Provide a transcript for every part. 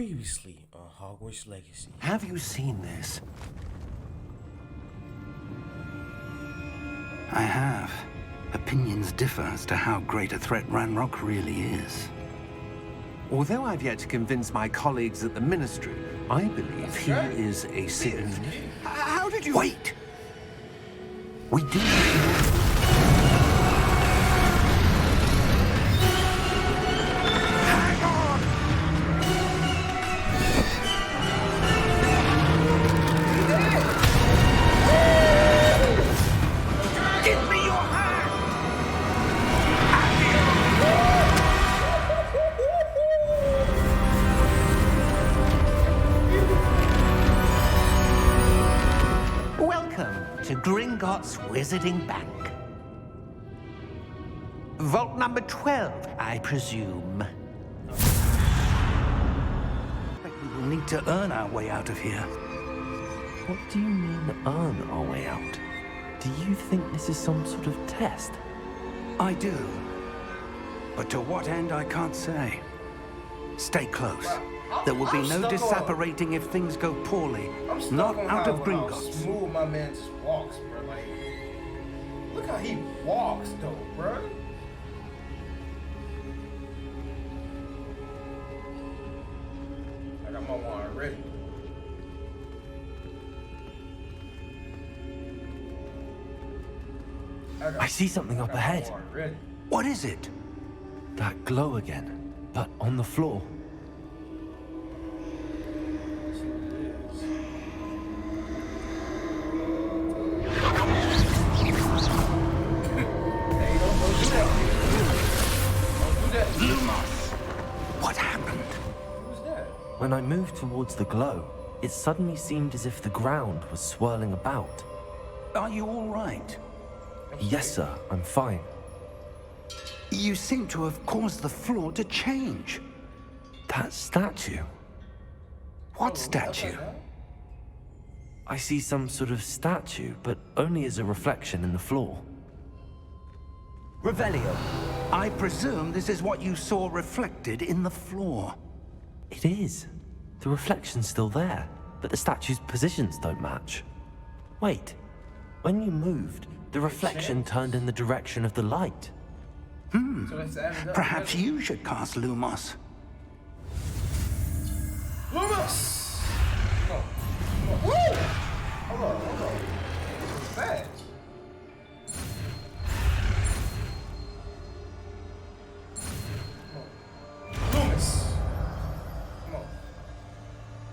Previously on Hogwarts Legacy. Have you seen this? I have. Opinions differ as to how great a threat Ranrock really is. Although I've yet to convince my colleagues at the Ministry, I believe he is a sin. How did you... Wait! We do... Gringotts Wizarding Bank. Vault number 12, I presume. We will need to earn our way out of here. What do you mean, earn our way out? Do you think this is some sort of test? I do. But to what end, I can't say. Stay close. There will be no disapparating if things go poorly. Not out of Gringotts. How smooth my man just walks, bro. Like, look how he walks, though, bro. I got my one already. I see something up ahead. What is it? That glow again, but on the floor. What happened? When I moved towards the glow, it suddenly seemed as if the ground was swirling about. Are you all right? Yes, sir, I'm fine. You seem to have caused the floor to change. That statue? What statue? I see some sort of statue, but only as a reflection in the floor. Revelio, I presume this is what you saw reflected in the floor. It is. The reflection's still there, but the statue's positions don't match. Wait, when you moved, the reflection turned in the direction of the light. Perhaps you should cast Lumos. Lumos! Oh. Woo! Hold on. It's bad. Lumos. Come on.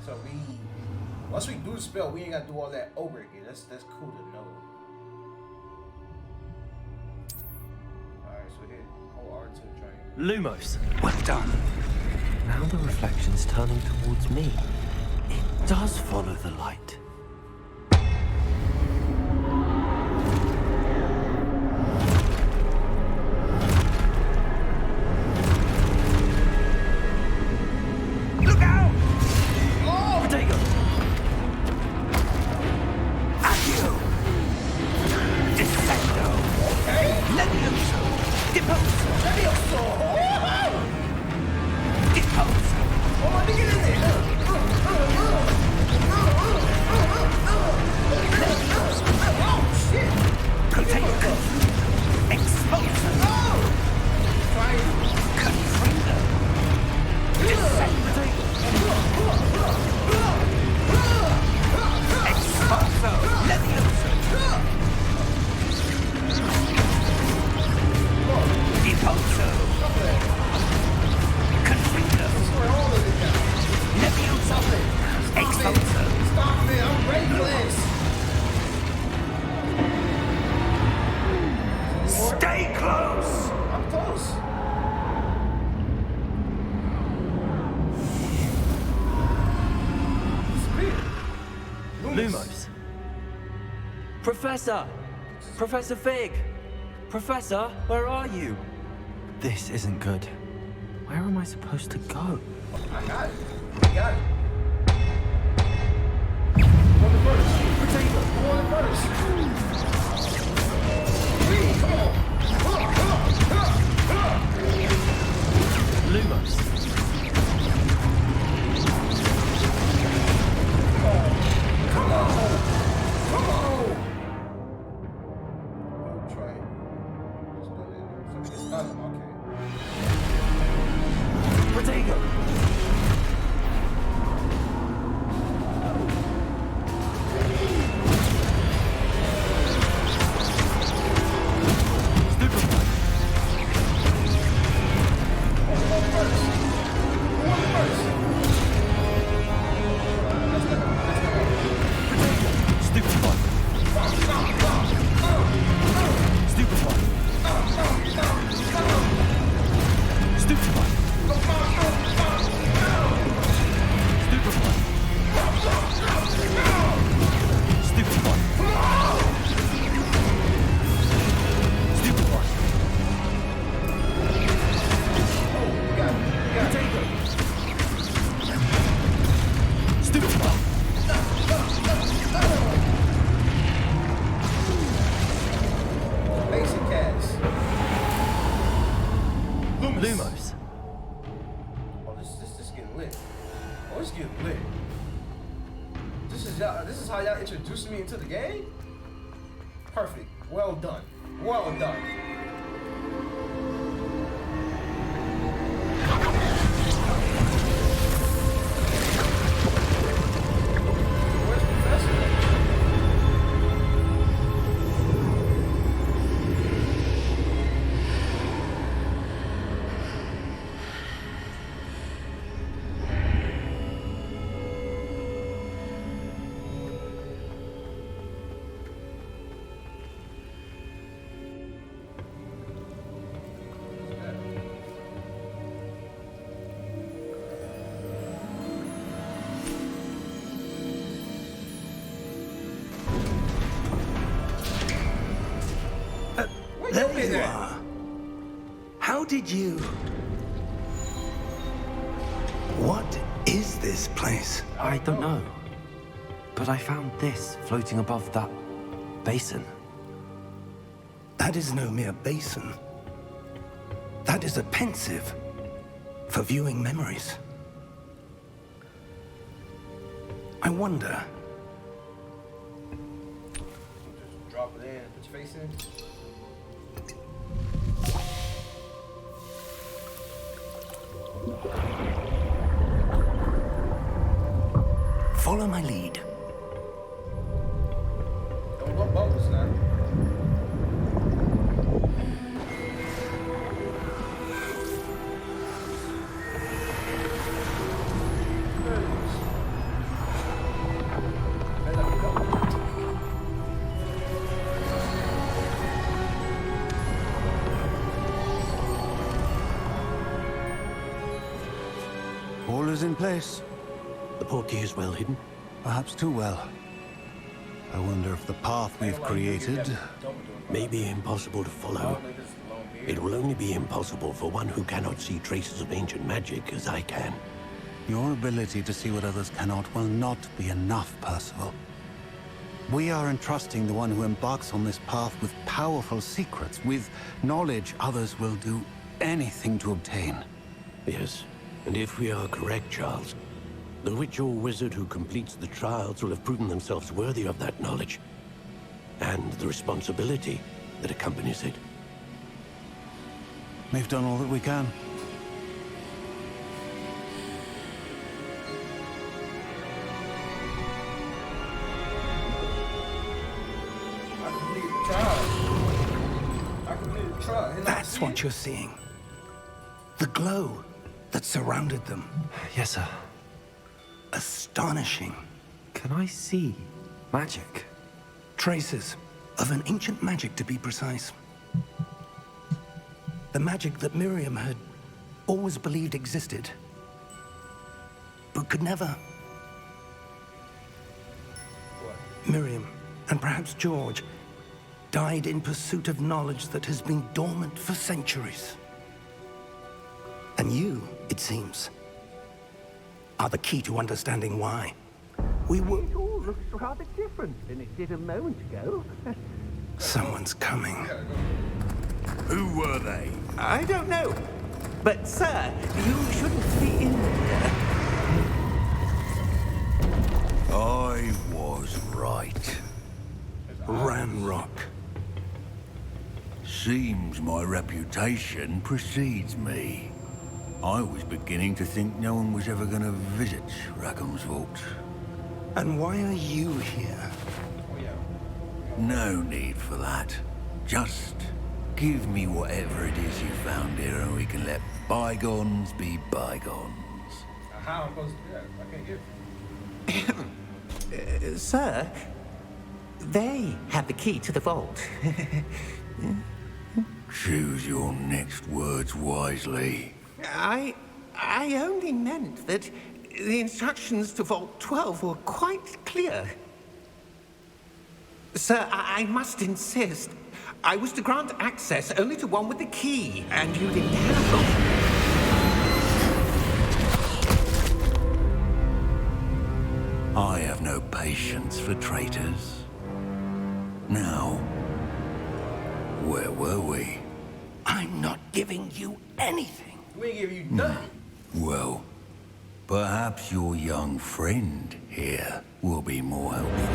So once we do the spell, we ain't gotta do all that over again. That's cool to know. Alright, so hit hold R to try. Lumos! Well done. Now the reflection's turning towards me. It does follow the light. Look out! Oh! Potato! Accio! Descendo! Okay! Levioso! Deposo! Levioso! Deposo! Oh, let me get in there! Oh, shit! Potato! Exposo! Oh! Confringo! Descendo! Exposo! Levioso! Deposo! Confringo! Levioso! Exposo! Stop it! I'm ready for this! Stay close! I'm close. Lumos! Professor! Professor Fig! Professor, where are you? This isn't good. Where am I supposed to go? I got it. I got it. Go on the first. Potato. Go on the first. Come on. Lumos! Oh, it's getting lit. This is how y'all introduced me into the game? Perfect. Well done. Well done. Where's Professor? There you are. How did you... What is this place? I don't know. But I found this floating above that basin. That is no mere basin. That is a pensive for viewing memories. I wonder... Just drop it in, put your face in. Follow my lead. Don't go bubbles now. All is in place. The portkey is well hidden. Perhaps too well. I wonder if the path we've created... May be impossible to follow. It will only be impossible for one who cannot see traces of ancient magic as I can. Your ability to see what others cannot will not be enough, Percival. We are entrusting the one who embarks on this path with powerful secrets, with knowledge others will do anything to obtain. Yes, and if we are correct, Charles, the witch or wizard who completes the trials will have proven themselves worthy of that knowledge, and the responsibility that accompanies it. We've done all that we can. I completed the trial. I completed the trial. Didn't I That's see what it? you're seeing. The glow that surrounded them. Yes, sir. Astonishing. Can I see magic? Traces of an ancient magic, to be precise. The magic that Miriam had always believed existed, but could never. Miriam, and perhaps George, died in pursuit of knowledge that has been dormant for centuries. And you, it seems, are the key to understanding why. We were... It all looks rather different than it did a moment ago. Someone's coming. Who were they? I don't know. But, sir, you shouldn't be in here. I was right. Ranrock. Seems my reputation precedes me. I was beginning to think no one was ever going to visit Rackham's vault. And why are you here? No need for that. Just give me whatever it is you found here and we can let bygones be bygones. How am I supposed to do that? I can't give. Sir, they have the key to the vault. Choose your next words wisely. I only meant that the instructions to Vault 12 were quite clear. Sir, I must insist. I was to grant access only to one with the key, and you didn't have them. I have no patience for traitors. Now, where were we? I'm not giving you anything. We ain't give you nothing. Well, Perhaps your young friend here will be more helpful.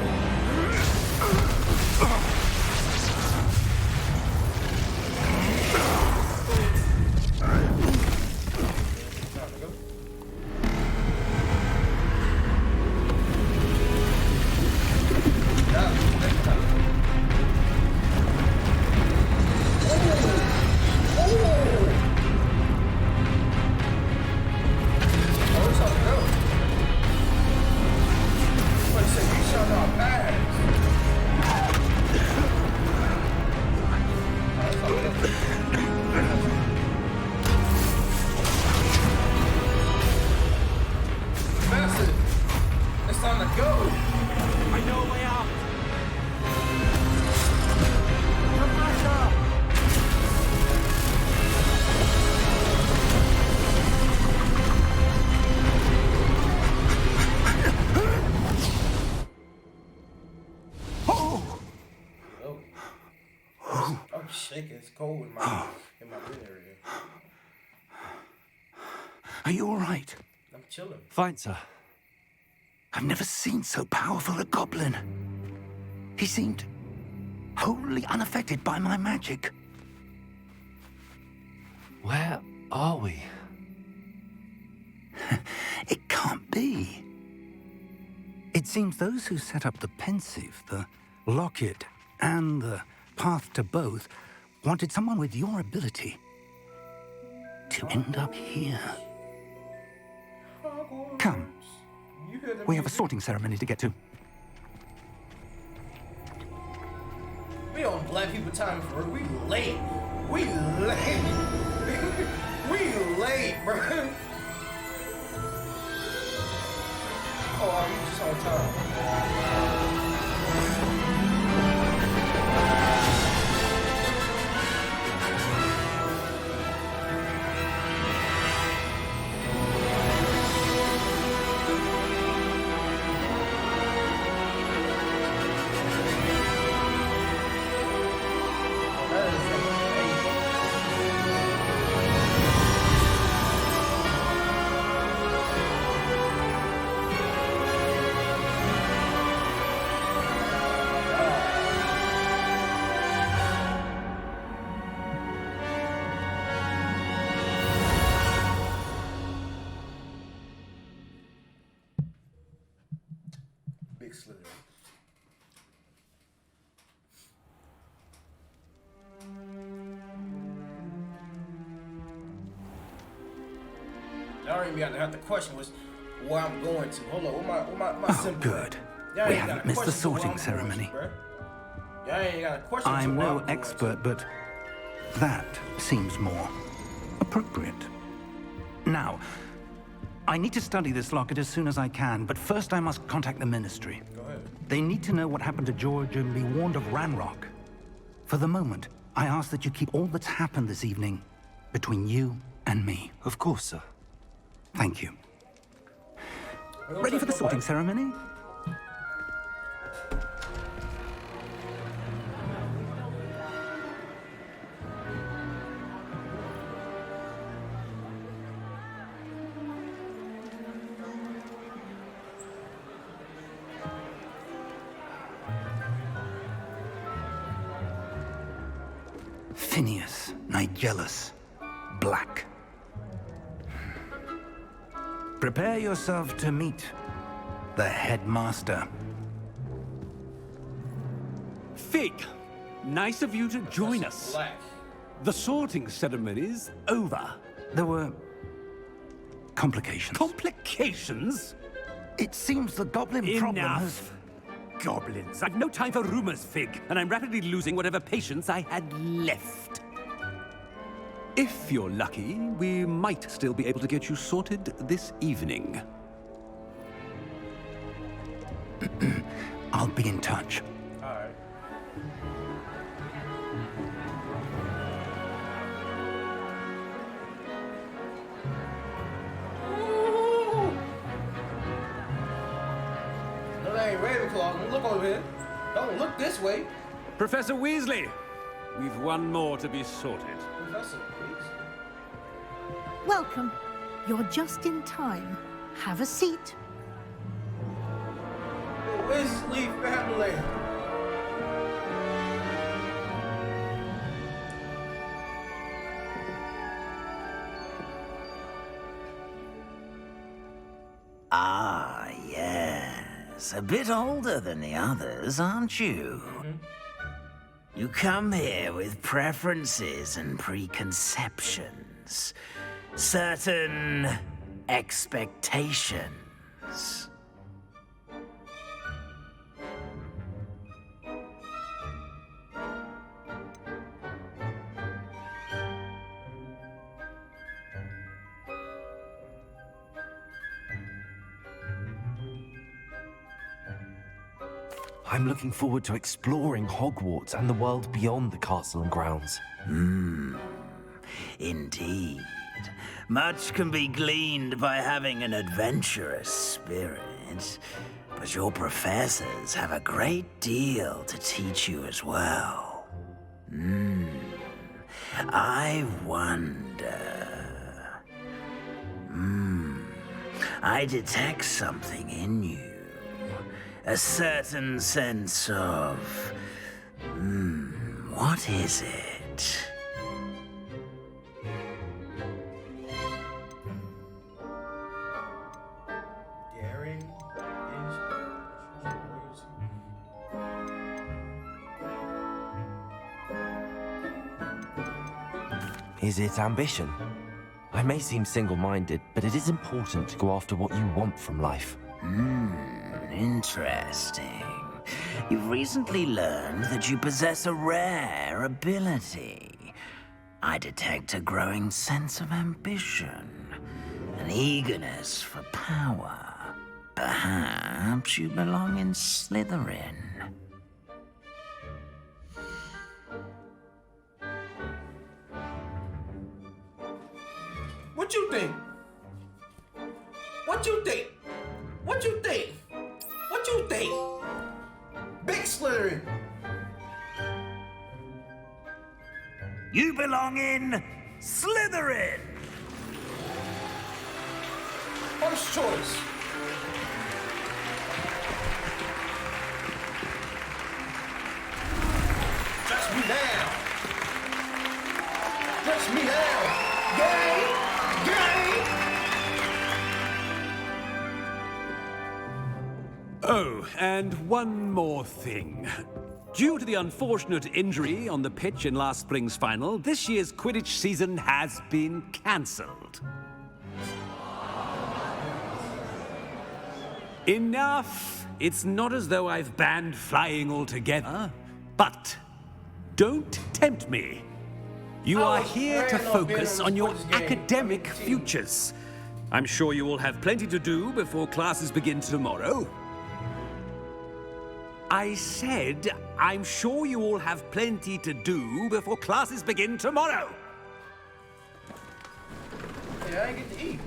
It's cold in my living area. Are you all right? I'm chilling. Fine, sir. I've never seen so powerful a goblin. He seemed wholly unaffected by my magic. Where are we? It can't be. It seems those who set up the pensive, the locket, and the path to both wanted someone with your ability to end up here. Come. We have a sorting ceremony to get to. We on black people time for we late. We late. We late, bro. Oh, you just on time. I don't even got to have the question was where I'm going to. Hold on, what my Oh, good. We haven't missed the sorting ceremony. I'm no expert, but that seems more appropriate. Now, I need to study this locket as soon as I can, but first I must contact the Ministry. Go ahead. They need to know what happened to George and be warned of Ranrock. For the moment, I ask that you keep all that's happened this evening between you and me. Of course, sir. Thank you. Ready for the sorting ceremony? Phineas, Nigellus, Black. Prepare yourself to meet the headmaster. Fig, nice of you to join us. Black. The sorting ceremony's over. There were complications. Complications? It seems the goblin problem has... Enough. Goblins. I've no time for rumors, Fig, and I'm rapidly losing whatever patience I had left. If you're lucky, we might still be able to get you sorted this evening. I'll be in touch. Alright. No, that ain't Ravenclaw. Don't look over here. Don't look this way. Professor Weasley, we've one more to be sorted. Professor, please. Welcome. You're just in time. have a seat. Where's Leaf Family? Ah, yes. A bit older than the others, aren't you? You come here with preferences and preconceptions. Certain expectations. I'm looking forward to exploring Hogwarts and the world beyond the castle and grounds. Indeed. Much can be gleaned by having an adventurous spirit, but your professors have a great deal to teach you as well. I wonder... I detect something in you. A certain sense of... what is it? Daring. Is it ambition? I may seem single-minded, but it is important to go after what you want from life. Interesting. You've recently learned that you possess a rare ability. I detect a growing sense of ambition, an eagerness for power. Perhaps you belong in Slytherin. What you think? What you think? What you think? What you think? Big Slytherin. You belong in Slytherin! First choice. Dress me down. Dress me down. Gay. Gay. Oh, and one more thing. Due to the unfortunate injury on the pitch in last spring's final, this year's Quidditch season has been cancelled. Enough! It's not as though I've banned flying altogether, but don't tempt me. You are here to focus on your academic futures. I'm sure you will have plenty to do before classes begin tomorrow. I said, I'm sure you all have plenty to do before classes begin tomorrow. Yeah, I get to eat.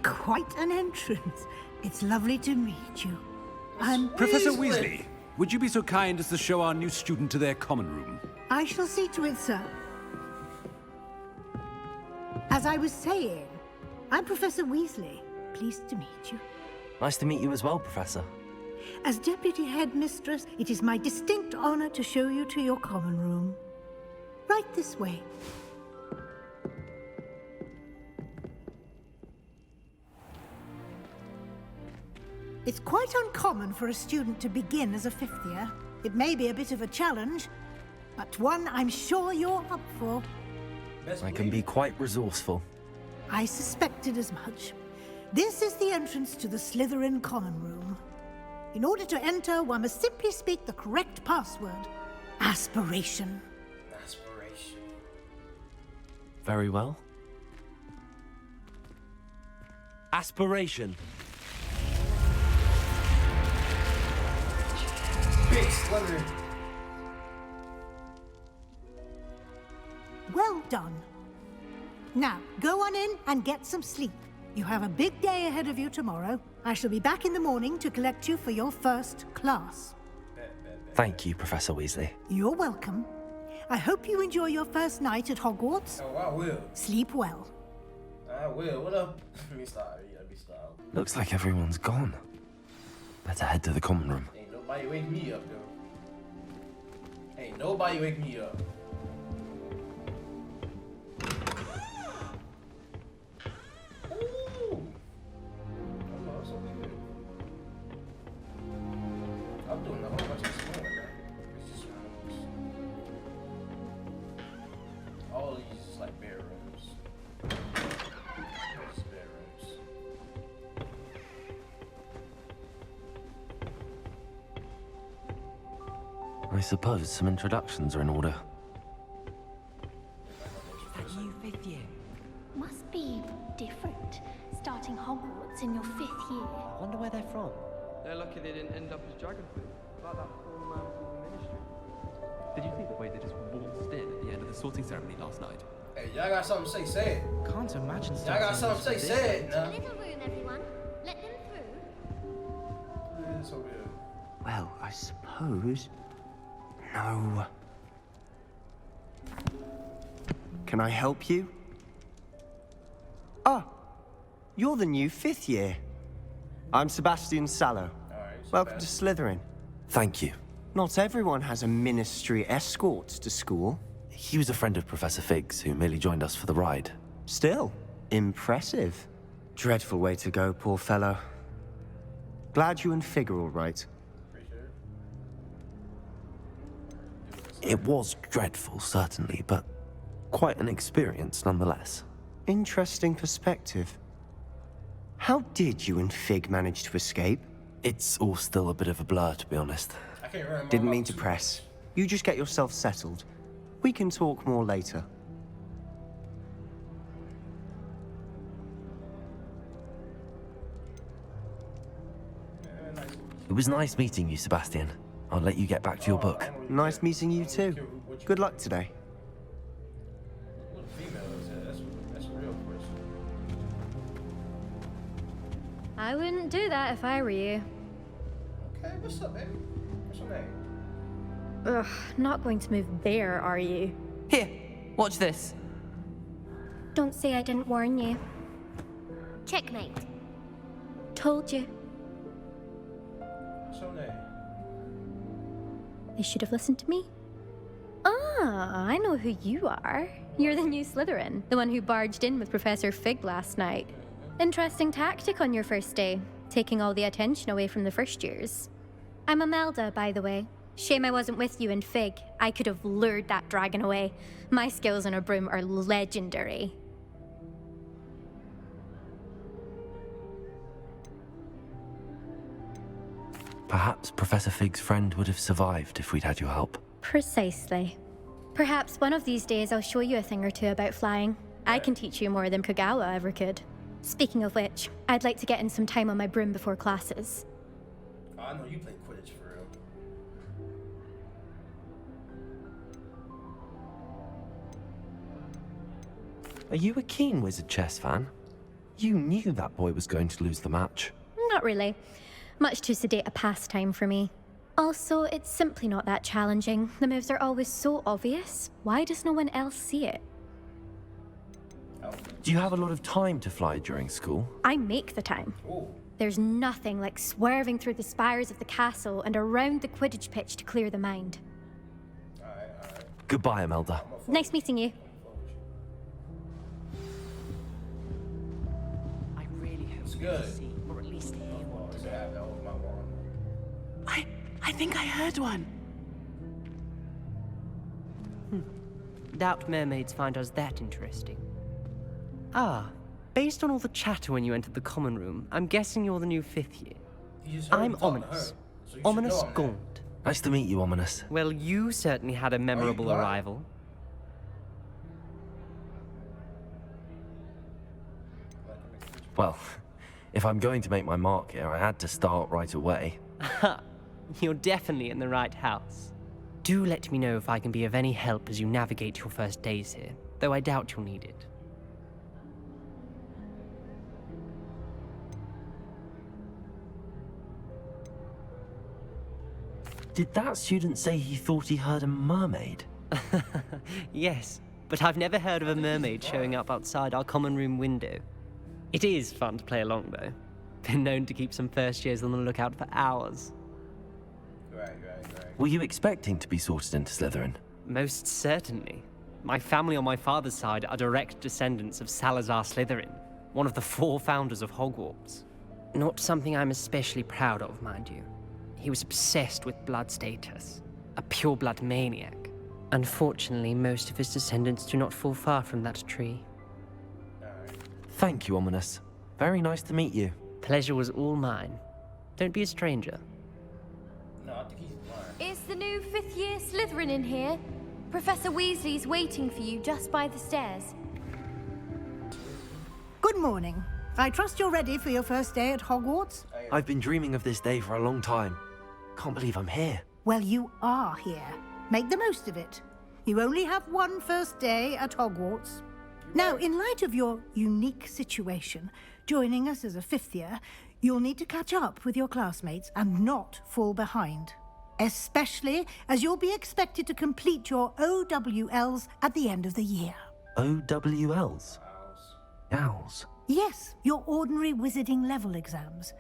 Quite an entrance. It's lovely to meet you. Professor Weasley, would you be so kind as to show our new student to their common room? I shall see to it, sir. As I was saying, I'm Professor Weasley. Pleased to meet you. Nice to meet you as well, Professor. As Deputy Headmistress, it is my distinct honor to show you to your common room. Right this way. It's quite uncommon for a student to begin as a fifth year. It may be a bit of a challenge, but one I'm sure you're up for. I can be quite resourceful. I suspected as much. This is the entrance to the Slytherin common room. In order to enter, one must simply speak the correct password. Aspiration. Aspiration. Very well. Aspiration. Big Slytherin. Well done. Now, go on in and get some sleep. You have a big day ahead of you tomorrow. I shall be back in the morning to collect you for your first class. Thank you, Professor Weasley. You're welcome. I hope you enjoy your first night at Hogwarts. Oh, I will. Sleep well. I will. What up? Let me start. Let me start. Looks like everyone's gone. Better head to the common room. Ain't nobody wake me up, though. Ain't nobody wake me up. Ooh. Oh, that's so good. I'm doing a whole bunch of small right now. It's just rooms. All these is like bare rooms. Just bare rooms. I suppose some introductions are in order. That you fifth year? Must be different, starting Hogwarts in your 5th year. I wonder where they're from. They're lucky they didn't end up as dragon food, like that poor man from the ministry. Did you think the way they just waltzed in at the end of the sorting ceremony last night? Hey, y'all got something to say? Say it. Can't imagine. Y'all got something to say? Say it. Nah. Little room, everyone. Let them through. It's so good. Well, I suppose. No. Can I help you? Ah, you're the new 5th year. I'm Sebastian Sallow. Welcome to Slytherin. Thank you. Not everyone has a ministry escort to school. He was a friend of Professor Fig's, who merely joined us for the ride. Still, impressive. Dreadful way to go, poor fellow. Glad you and Fig are all right. It was dreadful, certainly, but quite an experience nonetheless. Interesting perspective. How did you and Fig manage to escape? It's all still a bit of a blur, to be honest. I can't remember. Didn't mean to press. You just get yourself settled. We can talk more later. It was nice meeting you, Sebastian. I'll let you get back to your book. Nice meeting you too. Good luck today. What a female is that? That's a real person. I wouldn't do that if I were you. Okay, what's up, baby? What's your name? Ugh, not going to move there, are you? Here, watch this. Don't say I didn't warn you. Checkmate. Told you. What's your name? You should have listened to me. Ah, I know who you are. You're the new Slytherin, the one who barged in with Professor Fig last night. Interesting tactic on your first day, taking all the attention away from the first years. I'm Imelda, by the way. Shame I wasn't with you in Fig. I could have lured that dragon away. My skills on a broom are legendary. Perhaps Professor Fig's friend would have survived if we'd had your help. Precisely. Perhaps one of these days I'll show you a thing or two about flying. I can teach you more than Kagawa ever could. Speaking of which, I'd like to get in some time on my broom before classes. Oh, I know you play Quidditch for real. Are you a keen Wizard chess fan? You knew that boy was going to lose the match. Not really. Much too sedate a pastime for me. Also, it's simply not that challenging. The moves are always so obvious. Why does no one else see it? Do you have a lot of time to fly during school? I make the time. There's nothing like swerving through the spires of the castle and around the Quidditch pitch to clear the mind. Goodbye, Imelda. Nice meeting you. I really hope It's we good. can see, or at least hear one. I think I heard one. Doubt mermaids find us that interesting. Ah, based on all the chatter when you entered the common room, I'm guessing you're the new 5th year. I'm Ominous. Ominous Gaunt. Nice to meet you, Ominous. Well, you certainly had a memorable arrival. Well, if I'm going to make my mark here, I had to start right away. Ha! You're definitely in the right house. Do let me know if I can be of any help as you navigate your first days here, though I doubt you'll need it. Did that student say he thought he heard a mermaid? Yes, but I've never heard of a mermaid showing up outside our common room window. It is fun to play along, though. Been known to keep some first years on the lookout for hours. Right. Were you expecting to be sorted into Slytherin? Most certainly. My family on my father's side are direct descendants of Salazar Slytherin, one of the 4 founders of Hogwarts. Not something I'm especially proud of, mind you. He was obsessed with blood status, a pure-blood maniac. Unfortunately, most of his descendants do not fall far from that tree. Thank you, Ominous. Very nice to meet you. Pleasure was all mine. Don't be a stranger. No, I think he's lying. Is the new 5th year Slytherin in here? Professor Weasley's waiting for you just by the stairs. Good morning. I trust you're ready for your first day at Hogwarts? I've been dreaming of this day for a long time. Can't believe I'm here. Well, you are here. Make the most of it. You only have one first day at Hogwarts. Now, in light of your unique situation, joining us as a 5th year, you'll need to catch up with your classmates and not fall behind. Especially as you'll be expected to complete your OWLs at the end of the year. OWLs? Owls? Yes, your ordinary wizarding level exams.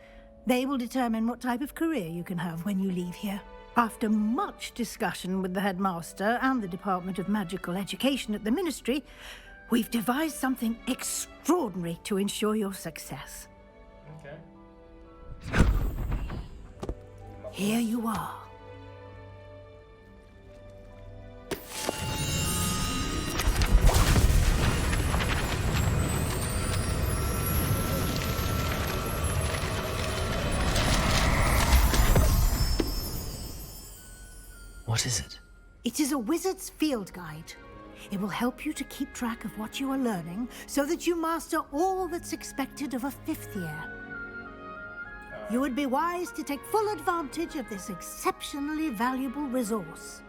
They will determine what type of career you can have when you leave here. After much discussion with the headmaster and the Department of Magical Education at the Ministry, we've devised something extraordinary to ensure your success. Okay. Here you are. What is it? It is a wizard's field guide. It will help you to keep track of what you are learning so that you master all that's expected of a 5th year. You would be wise to take full advantage of this exceptionally valuable resource.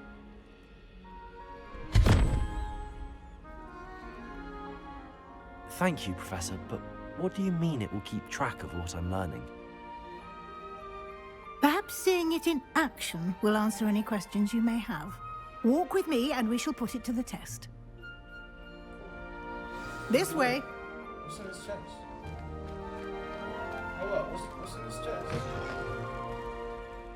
Thank you, Professor, but what do you mean it will keep track of what I'm learning? Perhaps seeing it in action will answer any questions you may have. Walk with me and we shall put it to the test. This way. What's in his chest? Hold up, what's in his chest?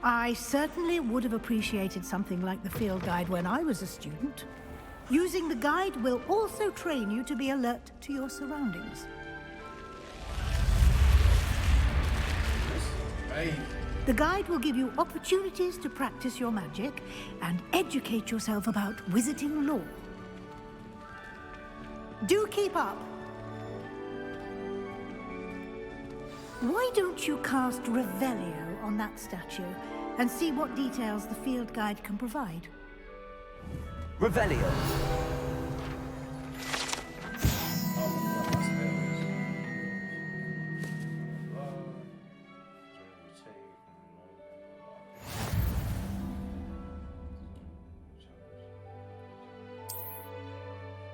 I certainly would have appreciated something like the field guide when I was a student. Using the guide will also train you to be alert to your surroundings. Hey. The guide will give you opportunities to practice your magic and educate yourself about wizarding lore. Do keep up. Why don't you cast Revelio on that statue and see what details the field guide can provide? Revelio!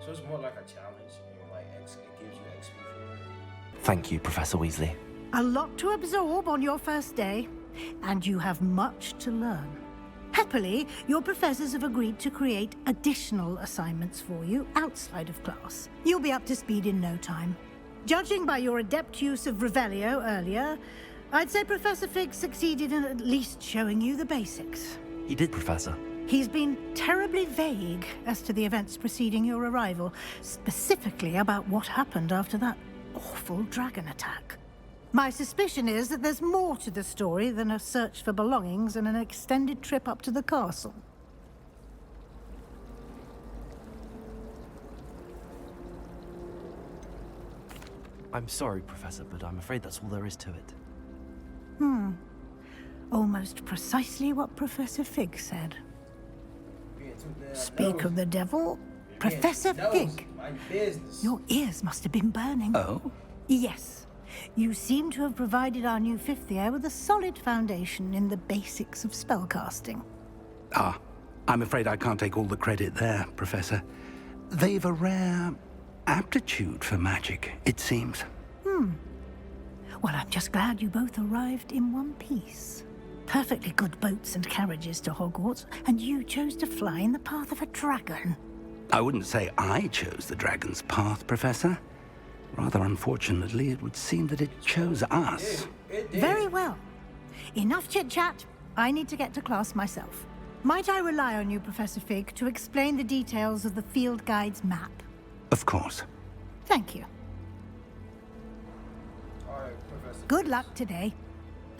So it's more like a challenge, and like it gives you XP for it. Thank you, Professor Weasley. A lot to absorb on your first day, and you have much to learn. Happily, your professors have agreed to create additional assignments for you outside of class. You'll be up to speed in no time. Judging by your adept use of Revelio earlier, I'd say Professor Fig succeeded in at least showing you the basics. He did, Professor. He's been terribly vague as to the events preceding your arrival, specifically about what happened after that awful dragon attack. My suspicion is that there's more to the story than a search for belongings and an extended trip up to the castle. I'm sorry, Professor, but I'm afraid that's all there is to it. Almost precisely what Professor Fig said. Speak of the devil, Professor Fig. Your ears must have been burning. Oh? Yes. You seem to have provided our new 5th year with a solid foundation in the basics of spellcasting. Ah, I'm afraid I can't take all the credit there, Professor. They've a rare aptitude for magic, it seems. Well, I'm just glad you both arrived in one piece. Perfectly good boats and carriages to Hogwarts, and you chose to fly in the path of a dragon. I wouldn't say I chose the dragon's path, Professor. Rather unfortunately, it would seem that it chose us. Very well. Enough chit-chat. I need to get to class myself. Might I rely on you, Professor Fig, to explain the details of the field guide's map? Of course. Thank you. All right, Professor. Good luck today.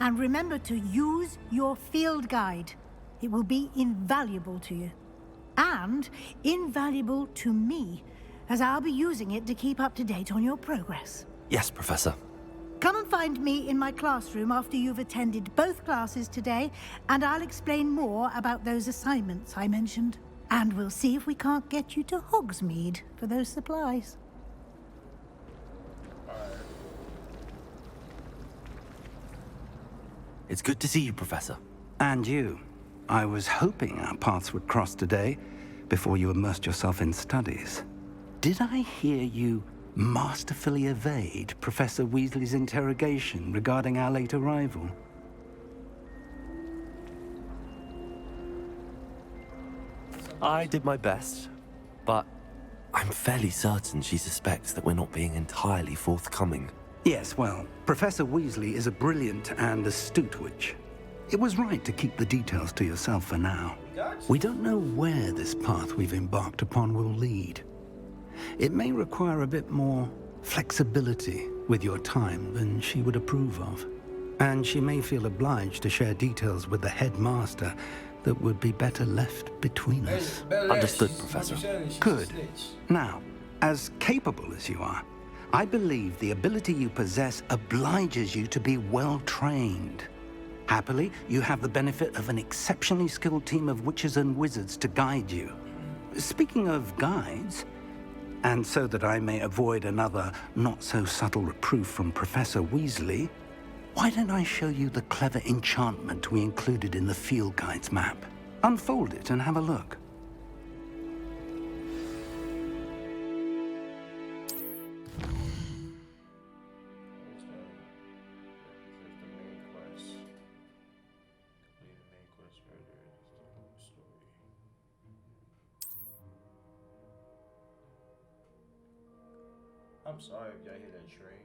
And remember to use your field guide. It will be invaluable to you. And invaluable to me, as I'll be using it to keep up to date on your progress. Yes, Professor. Come and find me in my classroom after you've attended both classes today, and I'll explain more about those assignments I mentioned. And we'll see if we can't get you to Hogsmeade for those supplies. It's good to see you, Professor. And you. I was hoping our paths would cross today, before you immersed yourself in studies. Did I hear you masterfully evade Professor Weasley's interrogation regarding our late arrival? I did my best, but I'm fairly certain she suspects that we're not being entirely forthcoming. Yes, well, Professor Weasley is a brilliant and astute witch. It was right to keep the details to yourself for now. We don't know where this path we've embarked upon will lead. It may require a bit more flexibility with your time than she would approve of. And she may feel obliged to share details with the headmaster that would be better left between us. Understood, Professor. Good. Now, as capable as you are, I believe the ability you possess obliges you to be well-trained. Happily, you have the benefit of an exceptionally skilled team of witches and wizards to guide you. Speaking of guides, and so that I may avoid another not-so-subtle reproof from Professor Weasley, why don't I show you the clever enchantment we included in the field guide's map? Unfold it and have a look. I'm sorry if y'all hear that train.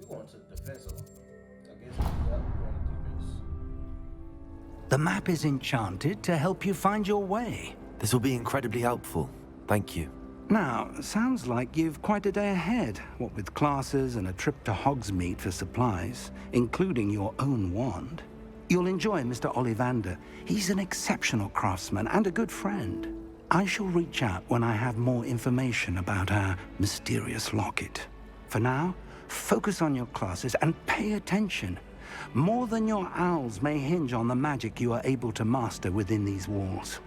We're going to the defense. I guess we're going to defense. The map is enchanted to help you find your way. This will be incredibly helpful. Thank you. Now, sounds like you've quite a day ahead, what with classes and a trip to Hogsmeade for supplies, including your own wand. You'll enjoy Mr. Ollivander. He's an exceptional craftsman and a good friend. I shall reach out when I have more information about our mysterious locket. For now, focus on your classes and pay attention. More than your owls may hinge on the magic you are able to master within these walls.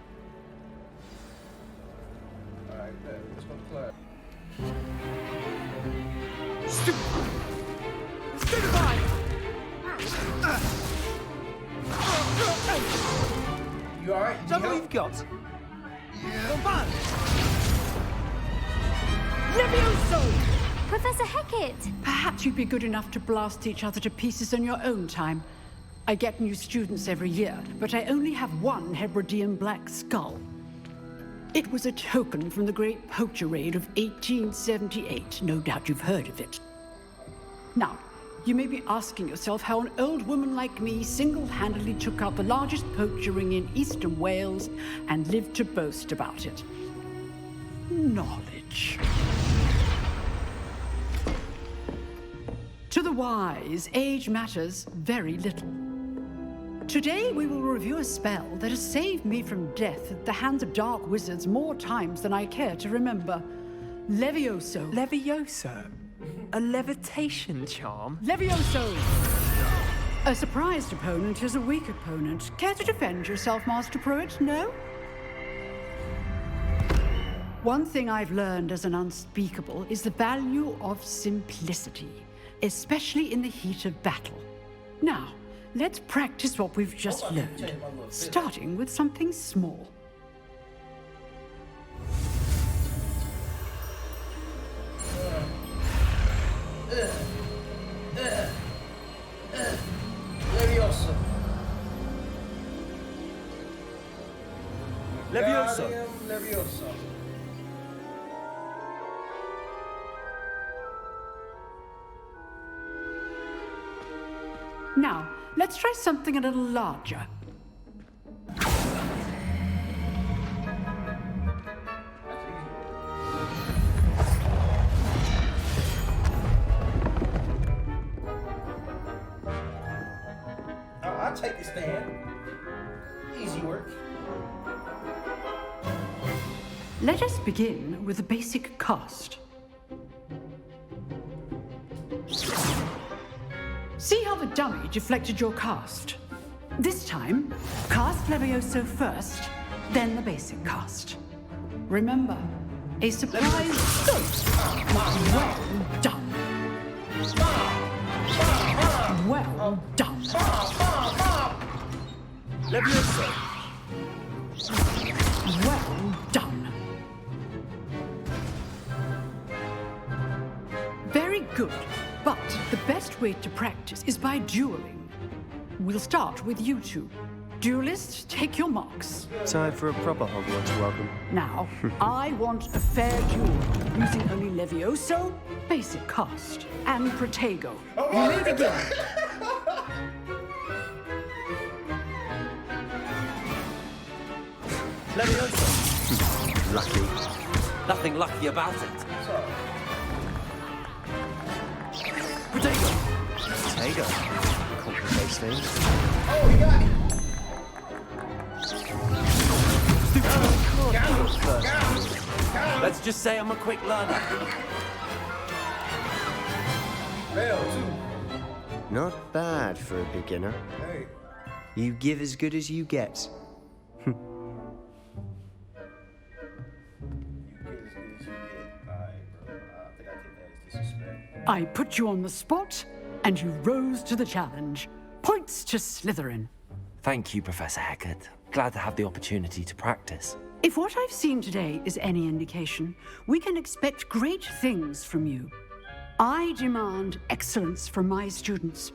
You alright? Is that what you've got? Yeah. Levioso! Professor Hecat! Perhaps you'd be good enough to blast each other to pieces in your own time. I get new students every year, but I only have one Hebridean black skull. It was a token from the Great Poacher Raid of 1878. No doubt you've heard of it. Now, you may be asking yourself how an old woman like me single-handedly took out the largest poacher ring in eastern Wales and lived to boast about it. Knowledge. To the wise, age matters very little. Today we will review a spell that has saved me from death at the hands of dark wizards more times than I care to remember. Levioso. Levioso? A levitation charm? Levioso! A surprised opponent is a weak opponent. Care to defend yourself, Master Pruitt? No? One thing I've learned as an unspeakable is the value of simplicity, especially in the heat of battle. Now, let's practice what we've just learned, starting with something small. Leviosa. Leviosa. Leviosa. Now, let's try something a little larger. I'll take the stand. Easy work. Let us begin with the basic cast. See how the dummy deflected your cast? This time, cast Levioso first, then the basic cast. Remember, a surprise ghost. Well done. Well done. Levioso. Well done. Very good. But the best way to practice is by dueling. We'll start with you two. Duelists, take your marks. Time for a proper Hogwarts welcome. Now, I want a fair duel, using only Levioso, basic cast, and Protego. You may begin. Levioso. Lucky. Nothing lucky about it. Potato. Complicates things. Oh, he got it. Let's just say I'm a quick learner. Fail, too. Not bad for a beginner. Hey. You give as good as you get. I put you on the spot, and you rose to the challenge. Points to Slytherin. Thank you, Professor Hecat. Glad to have the opportunity to practice. If what I've seen today is any indication, we can expect great things from you. I demand excellence from my students.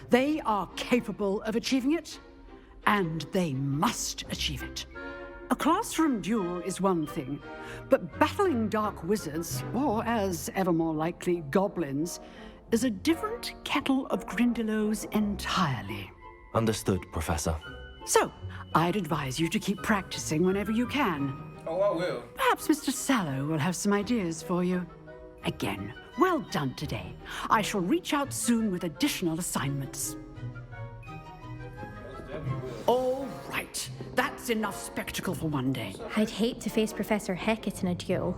They are capable of achieving it, and they must achieve it. A classroom duel is one thing, but battling dark wizards, or as ever more likely, goblins, is a different kettle of Grindylows entirely. Understood, Professor. So, I'd advise you to keep practicing whenever you can. Oh, I will. Perhaps Mr. Sallow will have some ideas for you. Again, well done today. I shall reach out soon with additional assignments. All right. That's enough spectacle for one day. I'd hate to face Professor Hecat in a duel.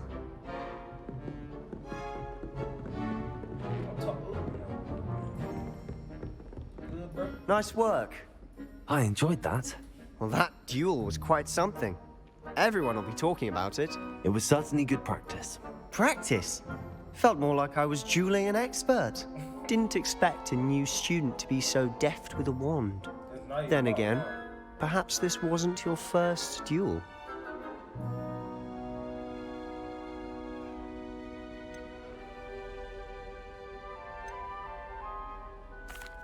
Nice work. I enjoyed that. Well, that duel was quite something. Everyone will be talking about it. It was certainly good practice. Practice? Felt more like I was dueling an expert. Didn't expect a new student to be so deft with a wand. Then again, perhaps this wasn't your first duel.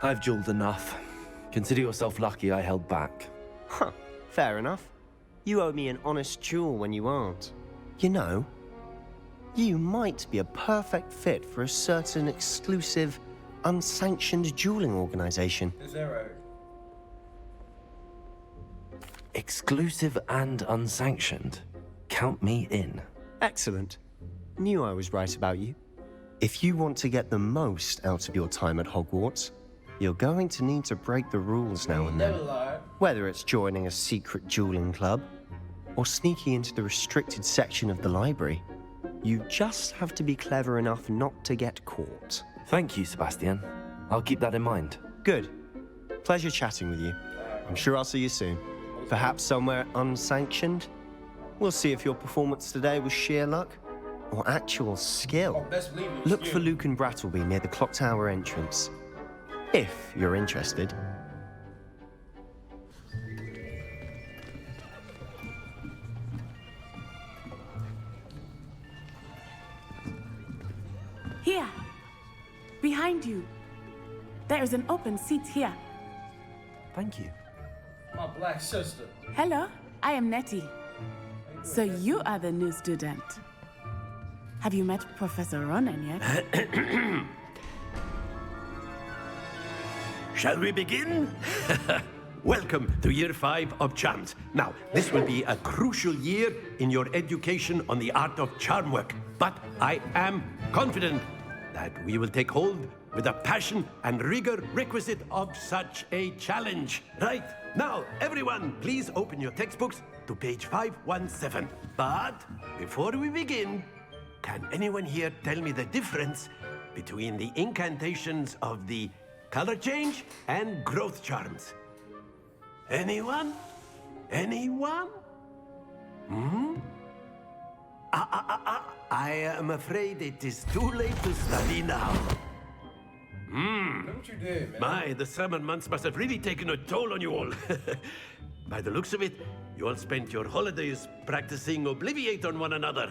I've dueled enough. Consider yourself lucky I held back. Huh, fair enough. You owe me an honest duel when you aren't. You know, you might be a perfect fit for a certain exclusive, unsanctioned dueling organization. Is that right? Exclusive and unsanctioned. Count me in. Excellent. Knew I was right about you. If you want to get the most out of your time at Hogwarts, you're going to need to break the rules now and then. Whether it's joining a secret dueling club, or sneaking into the restricted section of the library, you just have to be clever enough not to get caught. Thank you, Sebastian. I'll keep that in mind. Good. Pleasure chatting with you. I'm sure I'll see you soon. Perhaps somewhere unsanctioned? We'll see if your performance today was sheer luck or actual skill. Look for Luke and Brattleby near the clock tower entrance. If you're interested. Behind you. There is an open seat here. Thank you. My black sister. Hello, I am Nettie. So you are the new student. Have you met Professor Ronan yet? Shall we begin? Welcome to Year 5 of Charms. Now, this will be a crucial year in your education on the art of charm work. But I am confident that we will take hold with the passion and rigor requisite of such a challenge. Right, now, everyone, please open your textbooks to page 517. But before we begin, can anyone here tell me the difference between the incantations of the color change and growth charms? Anyone? Anyone? I am afraid it is too late to study now. Look what you did, man. My, the summer months must have really taken a toll on you all. By the looks of it, you all spent your holidays practicing Obliviate on one another.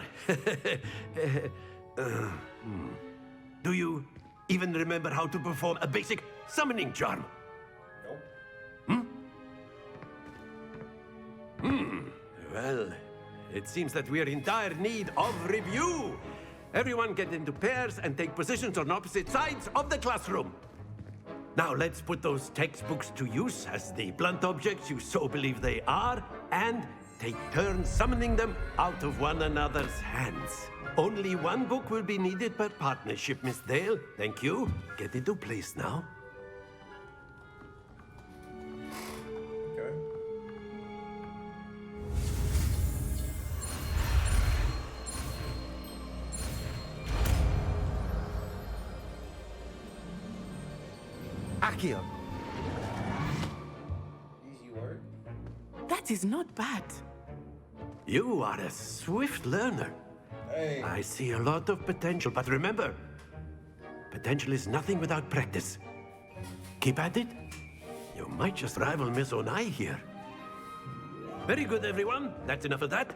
Do you even remember how to perform a basic summoning charm? Well, it seems that we are in dire need of review. Everyone get into pairs and take positions on opposite sides of the classroom. Now let's put those textbooks to use as the blunt objects you so believe they are, and take turns summoning them out of one another's hands. Only one book will be needed per partnership, Miss Dale. Thank you. Get into place now. Okay. Accio. Easy word. That is not bad. You are a swift learner. Hey. I see a lot of potential, but remember, potential is nothing without practice. Keep at it. You might just rival Miss Onai here. Very good, everyone. That's enough of that.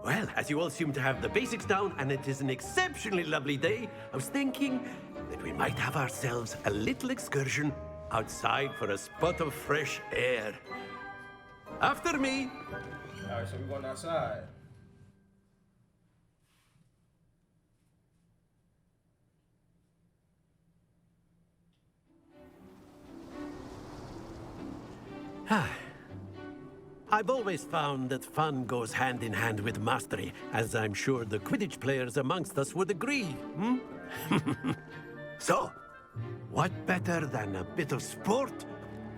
Well, as you all seem to have the basics down, and it is an exceptionally lovely day, I was thinking that we might have ourselves a little excursion outside for a spot of fresh air. After me. All right, so we're going outside. I've always found that fun goes hand in hand with mastery, as I'm sure the Quidditch players amongst us would agree. So, what better than a bit of sport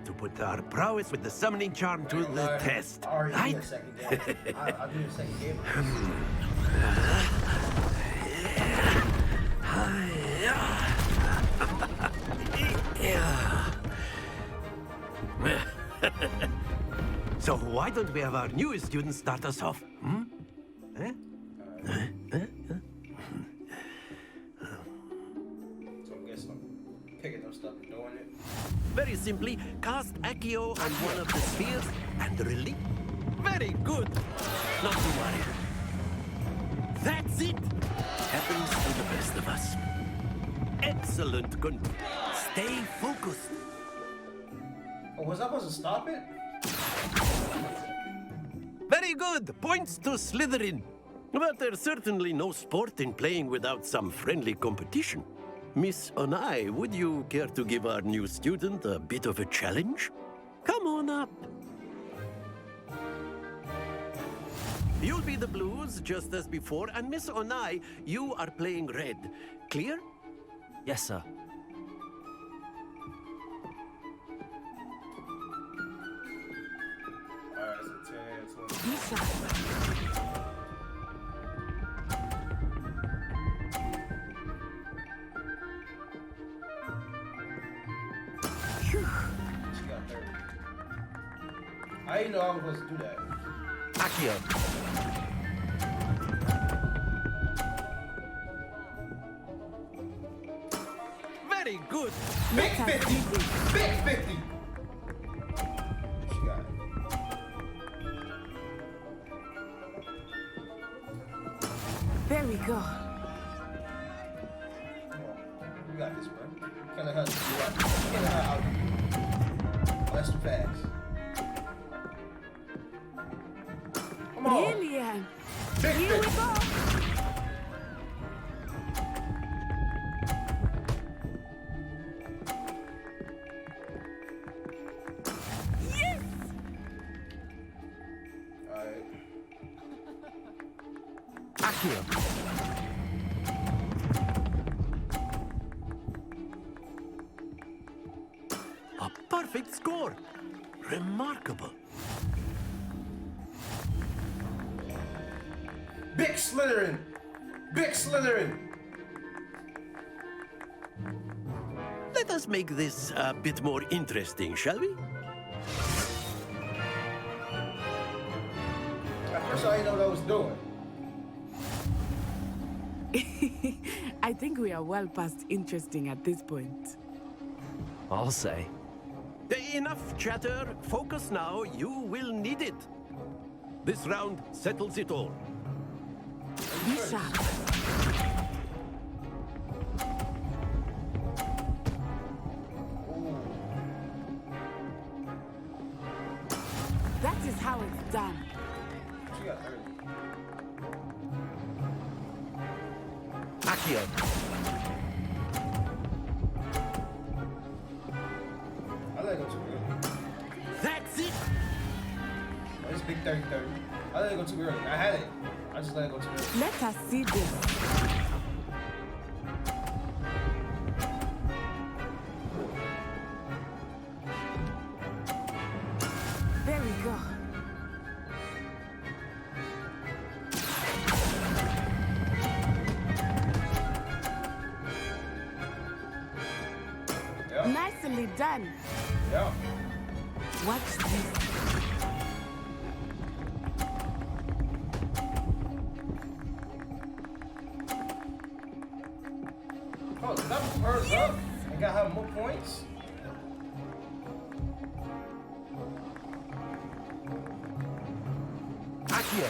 to put our prowess with the summoning charm to the test, right? I'll do the second game. So why don't we have our newest student start us off? So I'm guessing I'm picking up stuff and doing it. Very simply, cast Accio on one of the spheres and release. Very good. Not to worry. That's it. Happens to the best of us. Excellent. Stay focused. Oh, was I supposed to stop it? Very good. Points to Slytherin. But there's certainly no sport in playing without some friendly competition. Miss Onai, would you care to give our new student a bit of a challenge? Come on up. You'll be the blues, just as before, and Miss Onai, you are playing red. Clear? Yes, sir. Alright, so 10, 20. She got 30. I didn't know I was supposed to do that. Accio. Very good. Big 50! Big 50! She got it. There we go. got this, bro. Can't let her do that. Can't let her out. Oh, that's too fast. Come on. Brilliant. Big Here we fish. go. Yes. All right. Accio. A perfect score. Remarkable. Big Slytherin. Big Slytherin. Let us make this a bit more interesting, shall we? At first, I didn't know what I was doing. I think we are well past interesting at this point. I'll say. Enough chatter. Focus now. You will need it. This round settles it all. Be sharp. That is how it's done. She got 30. Accio. I let it go too early. That's it. Oh, it's big 30-30. I let it go too early. I had it. I just let it go too early. Let us see this. There we go. Yeah. Nicely done. Yeah. Watch this. Oh, did I move hers up and got her more points? Accio.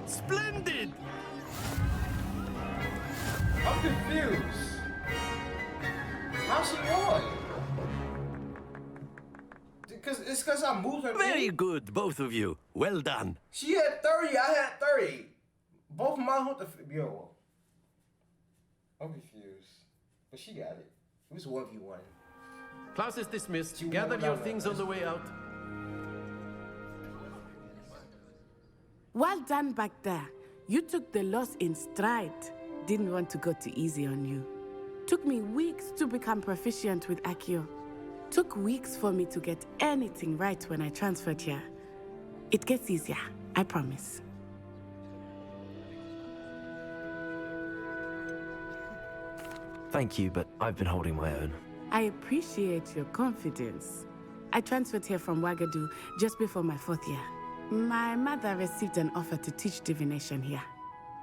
Splendid. I'm confused. How she won? It's because I moved her. Very good, both of you. Well done. She had 30. I had 30. Both of mine with the yo. I'm confused, but she got it. It was 1v1. Class is dismissed. She Gather won your without things that. on the way out. Well done back there. You took the loss in stride. Didn't want to go too easy on you. Took me weeks to become proficient with Accio. Took weeks for me to get anything right when I transferred here. It gets easier, I promise. Thank you, but I've been holding my own. I appreciate your confidence. I transferred here from Wagadu just before my 4th year. My mother received an offer to teach divination here.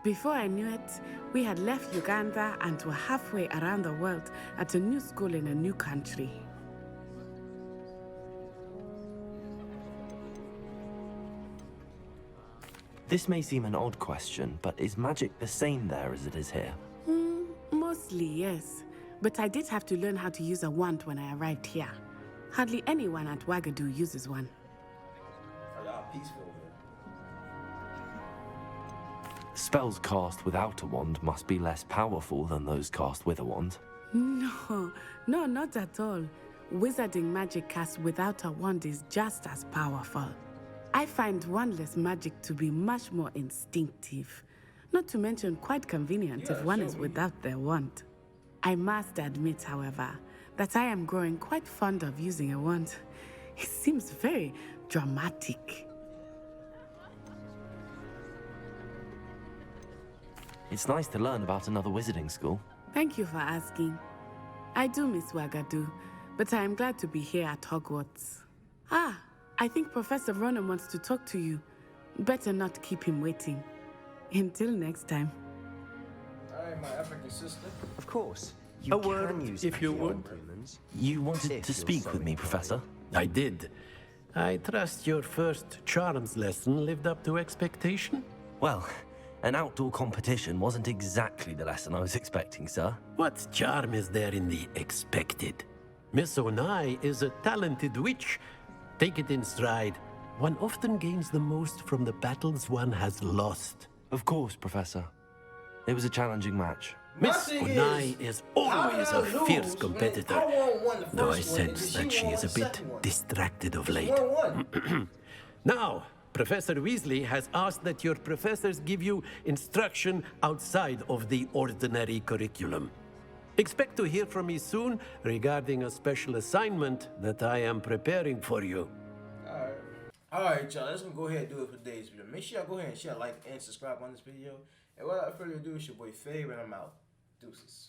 Before I knew it, we had left Uganda and were halfway around the world at a new school in a new country. This may seem an odd question, but is magic the same there as it is here? Mostly, yes. But I did have to learn how to use a wand when I arrived here. Hardly anyone at Wagadu uses one. Oh, y'all peaceful. Spells cast without a wand must be less powerful than those cast with a wand. No, not at all. Wizarding magic cast without a wand is just as powerful. I find wandless magic to be much more instinctive. Not to mention quite convenient if one is without their wand. I must admit, however, that I am growing quite fond of using a wand. It seems very dramatic. It's nice to learn about another wizarding school. Thank you for asking. I do miss Wagadu, but I am glad to be here at Hogwarts. Ah, I think Professor Ronan wants to talk to you. Better not keep him waiting. Until next time. Alright, my African sister. Of course. A word, if you would. You wanted to speak with me, Professor? I did. I trust your first charms lesson lived up to expectation? Well, an outdoor competition wasn't exactly the lesson I was expecting, sir. What charm is there in the expected? Miss Onai is a talented witch. Take it in stride. One often gains the most from the battles one has lost. Of course, Professor. It was a challenging match. Miss Onai is always a fierce competitor, though I sense that she is a bit distracted of late. Now, Professor Weasley has asked that your professors give you instruction outside of the ordinary curriculum. Expect to hear from me soon regarding a special assignment that I am preparing for you. Alright, y'all, let's go ahead and do it for today's video. Make sure y'all go ahead and share, like, and subscribe on this video. And without further ado, it's your boy Faye, and I'm out. Deuces.